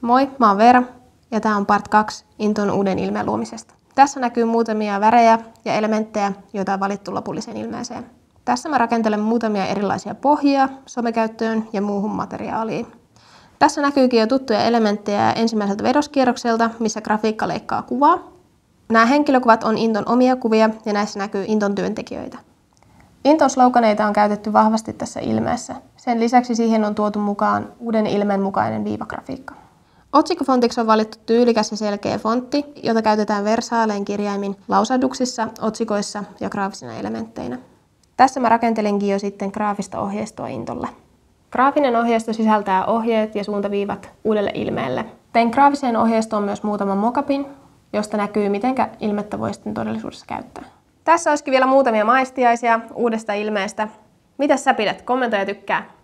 Moi, mä oon Veera ja tää on part 2 Inton uuden ilmeen luomisesta. Tässä näkyy muutamia värejä ja elementtejä, joita on valittu lopulliseen ilmeeseen. Tässä mä rakentelen muutamia erilaisia pohjia somekäyttöön ja muuhun materiaaliin. Tässä näkyykin jo tuttuja elementtejä ensimmäiseltä vedoskierrokselta, missä grafiikka leikkaa kuvaa. Nämä henkilökuvat on Inton omia kuvia ja näissä näkyy Inton työntekijöitä. Inton sloganeita on käytetty vahvasti tässä ilmeessä. Sen lisäksi siihen on tuotu mukaan uuden ilmeen mukainen viivagrafiikka. Otsikkofontiksi on valittu tyylikäs ja selkeä fontti, jota käytetään versaalein kirjaimin lausahduksissa, otsikoissa ja graafisina elementteinä. Tässä mä rakentelinkin jo sitten graafista ohjeistoa Intolle. Graafinen ohjeisto sisältää ohjeet ja suuntaviivat uudelle ilmeelle. Tein graafiseen ohjeistoon myös muutaman mockupin, josta näkyy, miten ilmettä voi sitten todellisuudessa käyttää. Tässä olisikin vielä muutamia maistiaisia uudesta ilmeestä. Mitäs sä pidät? Kommentoi ja tykkää!